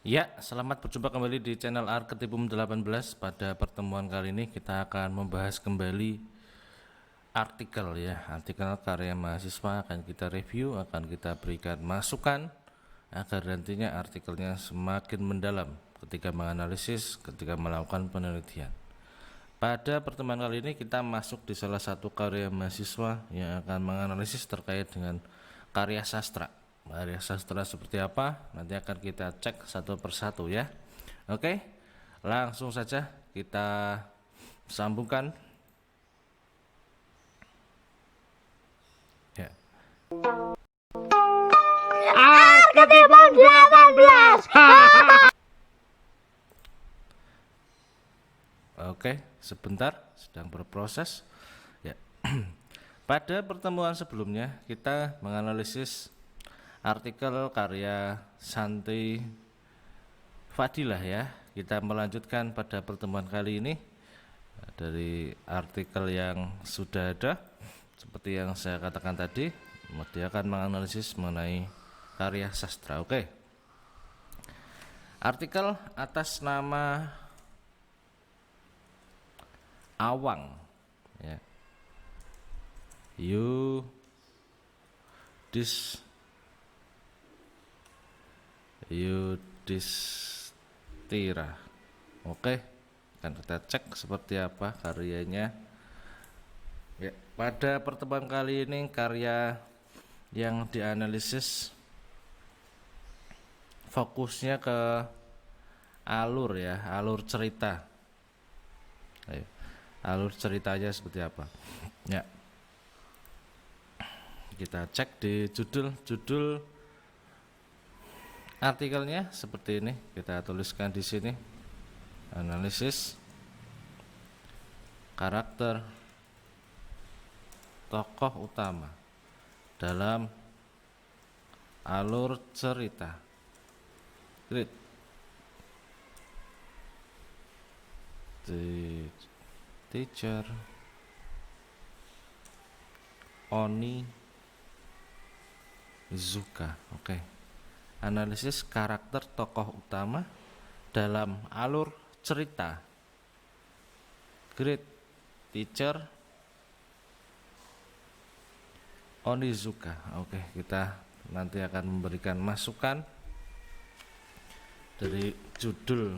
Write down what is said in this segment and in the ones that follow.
Ya, selamat berjumpa kembali di channel Arketipum 18. Pada pertemuan kali ini kita akan membahas kembali artikel artikel karya mahasiswa akan kita review, akan kita berikan masukan agar nantinya artikelnya semakin mendalam ketika menganalisis, ketika melakukan penelitian. Pada pertemuan kali ini kita masuk di salah satu karya mahasiswa yang akan menganalisis terkait dengan karya sastra. Karya sastra seperti apa? Nanti akan kita cek satu persatu ya. Oke, langsung saja kita sambungkan. Ya. Arketipum 18. Oke, sebentar, sedang berproses. Ya. Pada pertemuan sebelumnya kita menganalisis artikel karya Santi Fadilah ya. Kita melanjutkan pada pertemuan kali ini dari artikel yang sudah ada. Seperti yang saya katakan tadi, dia akan menganalisis mengenai karya sastra. Oke. Artikel atas nama Awang ya. Yudhistira. Oke, akan kita cek seperti apa karyanya. Ya, pada pertemuan kali ini karya yang dianalisis fokusnya ke alur ya, alur cerita. Ayo, alur ceritanya seperti apa? Ya. Kita cek di judul artikelnya seperti ini. Kita tuliskan di sini. Analisis karakter tokoh utama dalam alur cerita. Great. The teacher Onizuka. Oke. Analisis karakter tokoh utama dalam alur cerita. Great teacher Onizuka. Oke, kita nanti akan memberikan masukan dari judul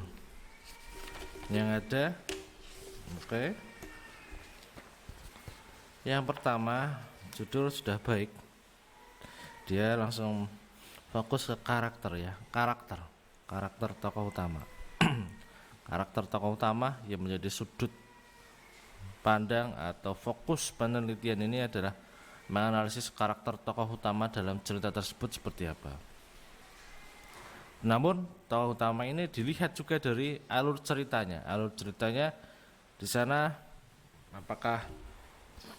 yang ada. Oke. Yang pertama, judul sudah baik. Dia langsung fokus ke karakter ya, karakter tokoh utama. Karakter tokoh utama yang menjadi sudut pandang atau fokus penelitian ini adalah menganalisis karakter tokoh utama dalam cerita tersebut seperti apa. Namun tokoh utama ini dilihat juga dari alur ceritanya. Alur ceritanya di sana apakah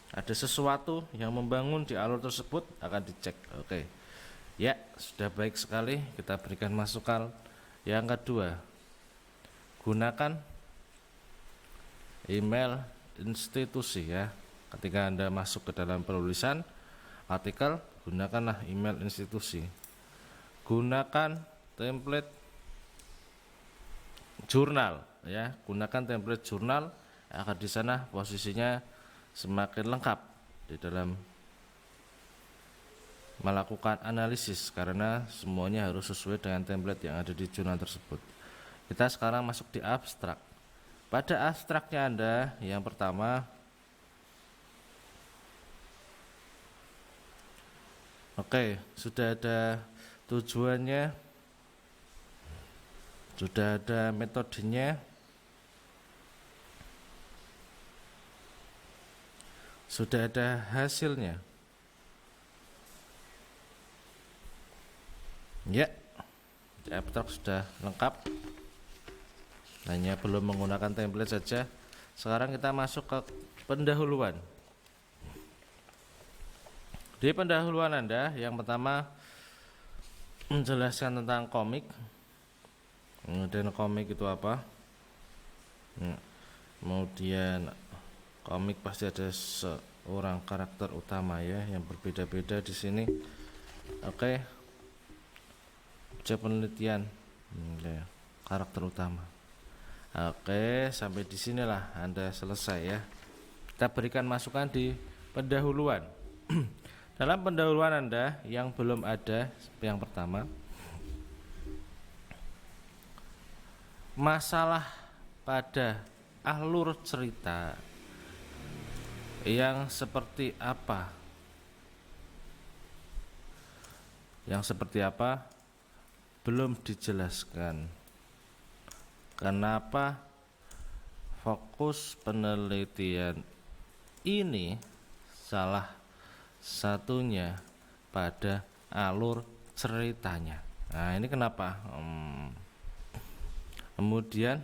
ada sesuatu yang membangun di alur tersebut akan dicek. Oke. Ya, sudah baik sekali, kita berikan masukan. Yang kedua, gunakan email institusi ya. Ketika Anda masuk ke dalam penulisan artikel, gunakanlah email institusi. Gunakan template jurnal ya, gunakan template jurnal agar di sana posisinya semakin lengkap di dalam melakukan analisis karena semuanya harus sesuai dengan template yang ada di jurnal tersebut. Kita sekarang masuk di abstrak. Pada abstraknya Anda yang pertama, oke, sudah ada tujuannya, sudah ada metodenya, sudah ada hasilnya. Ya, abstrak sudah lengkap, hanya belum menggunakan template saja. Sekarang kita masuk ke pendahuluan. Di pendahuluan Anda yang pertama menjelaskan tentang komik. Kemudian komik itu apa? Kemudian komik pasti ada seorang karakter utama ya yang berbeda-beda di sini. Oke. Penelitian Oke, karakter utama. Oke, sampai di sinilah Anda selesai ya. Kita berikan masukan di pendahuluan. Dalam pendahuluan Anda yang belum ada, yang pertama, masalah pada alur cerita yang seperti apa? Yang seperti apa? Belum dijelaskan. Kenapa fokus penelitian ini salah satunya pada alur ceritanya. Nah, ini kenapa? Kemudian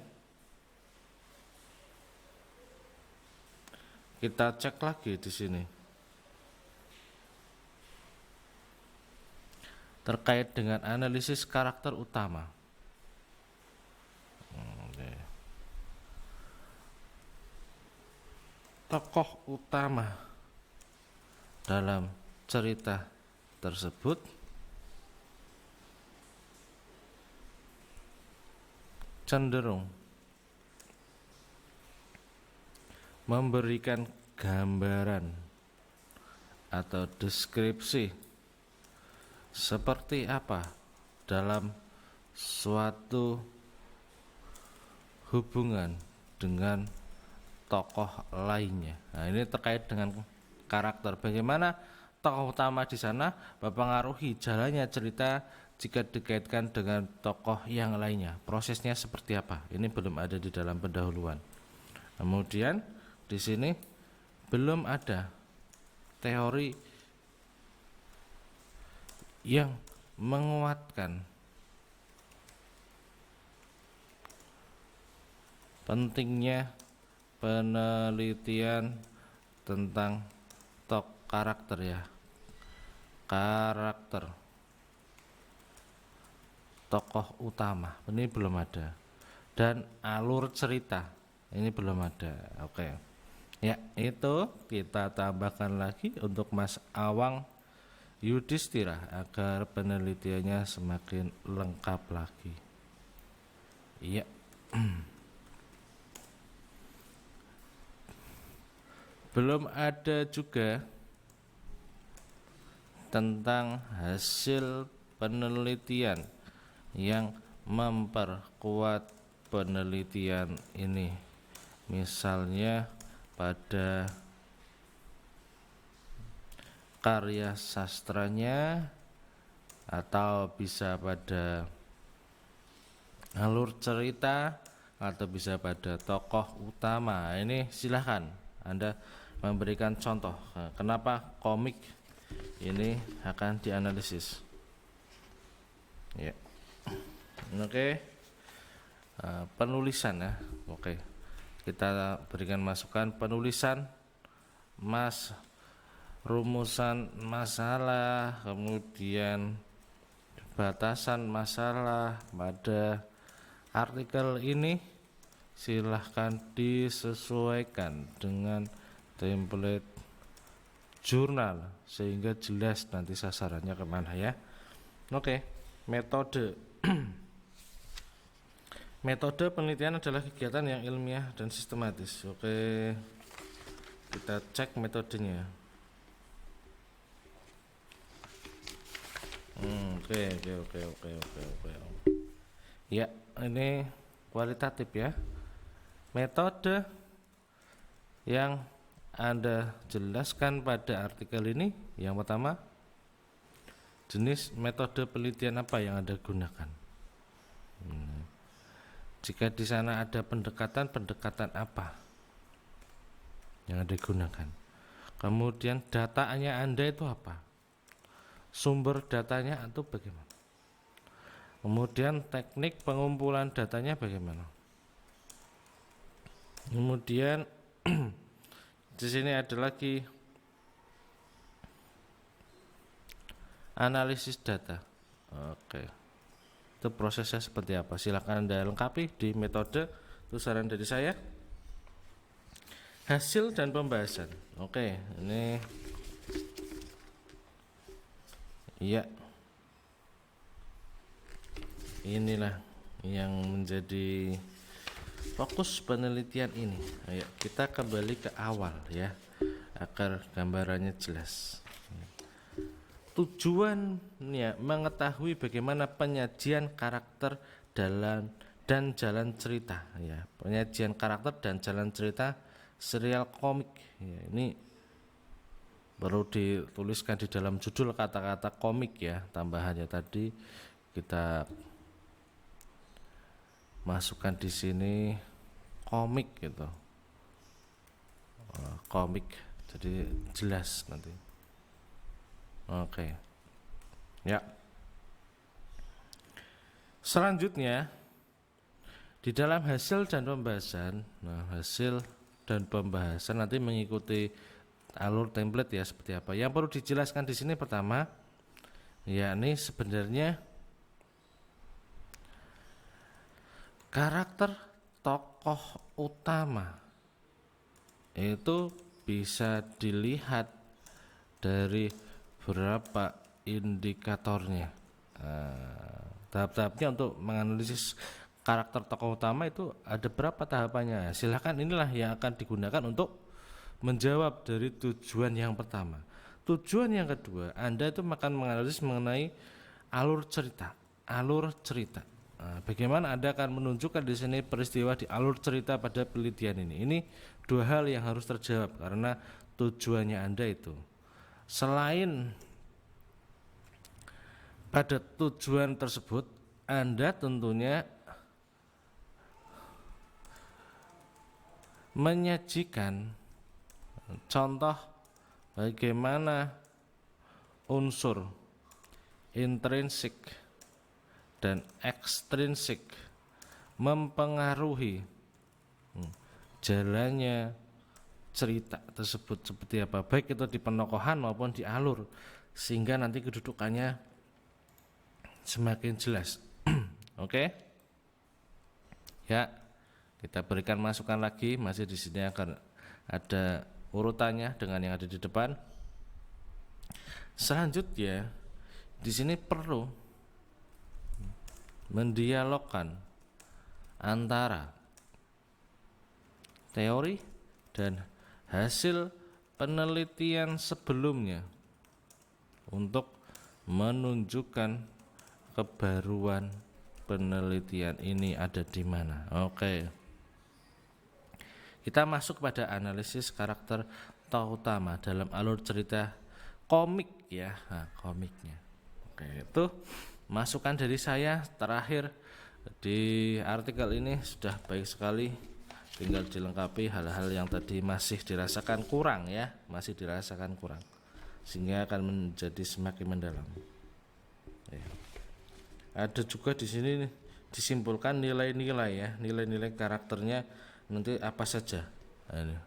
kita cek lagi di sini terkait dengan analisis karakter utama. Tokoh utama dalam cerita tersebut cenderung memberikan gambaran atau deskripsi seperti apa dalam suatu hubungan dengan tokoh lainnya. Nah, ini terkait dengan karakter. Bagaimana tokoh utama di sana mempengaruhi jalannya cerita jika dikaitkan dengan tokoh yang lainnya. Prosesnya seperti apa? Ini belum ada di dalam pendahuluan. Kemudian di sini belum ada teori yang menguatkan pentingnya penelitian tentang karakter ya, karakter tokoh utama ini belum ada, dan alur cerita ini belum ada. Oke ya, itu kita tambahkan lagi untuk Mas Awang Yudhistira agar penelitiannya semakin lengkap lagi. Iya. Belum ada juga tentang hasil penelitian yang memperkuat penelitian ini. Misalnya pada karya sastranya, atau bisa pada alur cerita, atau bisa pada tokoh utama. Ini silahkan Anda memberikan contoh kenapa komik ini akan dianalisis ya. Oke. Penulisan ya. Oke, kita berikan masukan penulisan, rumusan masalah, kemudian batasan masalah pada artikel ini silahkan disesuaikan dengan template jurnal sehingga jelas nanti sasarannya kemana ya. Oke, metode. Metode penelitian adalah kegiatan yang ilmiah dan sistematis. Oke, kita cek metodenya. Oke. Ya, ini kualitatif ya. Metode yang Anda jelaskan pada artikel ini, yang pertama, jenis metode penelitian apa yang Anda gunakan. Jika di sana ada pendekatan apa yang Anda gunakan. Kemudian datanya Anda itu apa? Sumber datanya itu bagaimana? Kemudian teknik pengumpulan datanya bagaimana? Kemudian di sini ada lagi analisis data. Oke, itu prosesnya seperti apa? Silakan Anda lengkapi di metode. Itu saran dari saya. Hasil dan pembahasan. Oke, ini iya, inilah yang menjadi fokus penelitian ini. Ayo kita kembali ke awal ya, agar gambarannya jelas. Tujuannya mengetahui bagaimana penyajian karakter dan jalan cerita ya, penyajian karakter dan jalan cerita serial komik ya. Ini baru dituliskan di dalam judul kata-kata komik ya, tambahannya tadi kita masukkan di sini komik gitu, komik, jadi jelas nanti. Oke ya, selanjutnya di dalam hasil dan pembahasan. Nah, hasil dan pembahasan nanti mengikuti alur template ya, seperti apa. Yang perlu dijelaskan di sini pertama, yakni sebenarnya karakter tokoh utama itu bisa dilihat dari beberapa indikatornya. Tahap-tahapnya untuk menganalisis karakter tokoh utama itu ada berapa tahapannya. Silahkan, inilah yang akan digunakan untuk menjawab dari tujuan yang pertama. Tujuan yang kedua, Anda itu akan menganalisis mengenai alur cerita. Bagaimana Anda akan menunjukkan di sini peristiwa di alur cerita pada penelitian ini. Ini dua hal yang harus terjawab karena tujuannya Anda itu. Selain pada tujuan tersebut, Anda tentunya menyajikan contoh bagaimana unsur intrinsik dan ekstrinsik mempengaruhi jalannya cerita tersebut seperti apa, baik itu di penokohan maupun di alur, sehingga nanti kedudukannya semakin jelas. Oke? Ya, kita berikan masukan lagi, masih di sini akan ada urutannya dengan yang ada di depan. Selanjutnya di sini perlu mendialogkan antara teori dan hasil penelitian sebelumnya untuk menunjukkan kebaruan penelitian ini ada di mana. Oke. Kita masuk pada analisis karakter tokoh utama dalam alur cerita komik ya. Nah, komiknya. Oke, itu masukan dari saya terakhir di artikel ini sudah baik sekali. Tinggal dilengkapi hal-hal yang tadi masih dirasakan kurang ya, sehingga akan menjadi semakin mendalam. Ya. Ada juga di sini disimpulkan nilai-nilai ya, nilai-nilai karakternya nanti apa saja. Nah,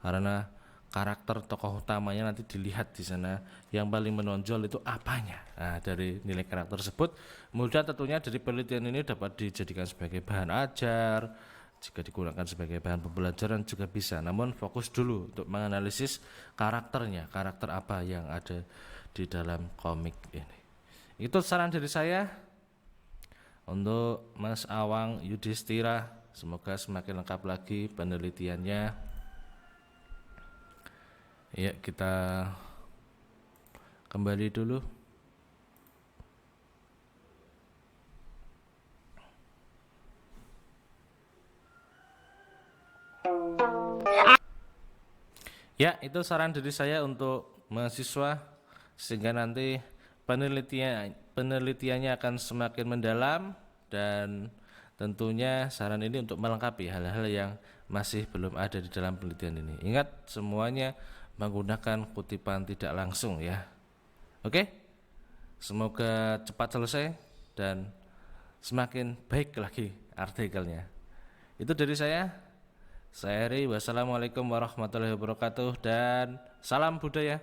karena karakter tokoh utamanya nanti dilihat di sana, yang paling menonjol itu apanya. Nah, dari nilai karakter tersebut, kemudian tentunya dari penelitian ini dapat dijadikan sebagai bahan ajar. Jika digunakan sebagai bahan pembelajaran juga bisa, namun fokus dulu untuk menganalisis karakternya, karakter apa yang ada di dalam komik ini. Itu saran dari saya untuk Mas Awang Yudhistira. Semoga semakin lengkap lagi penelitiannya. Ya, kita kembali dulu. Ya, itu saran dari saya untuk mahasiswa, sehingga nanti penelitiannya akan semakin mendalam, dan tentunya saran ini untuk melengkapi hal-hal yang masih belum ada di dalam penelitian ini. Ingat, semuanya menggunakan kutipan tidak langsung ya. Oke? Semoga cepat selesai dan semakin baik lagi artikelnya. Itu dari saya. Saya Eri, wassalamualaikum warahmatullahi wabarakatuh, dan salam budaya.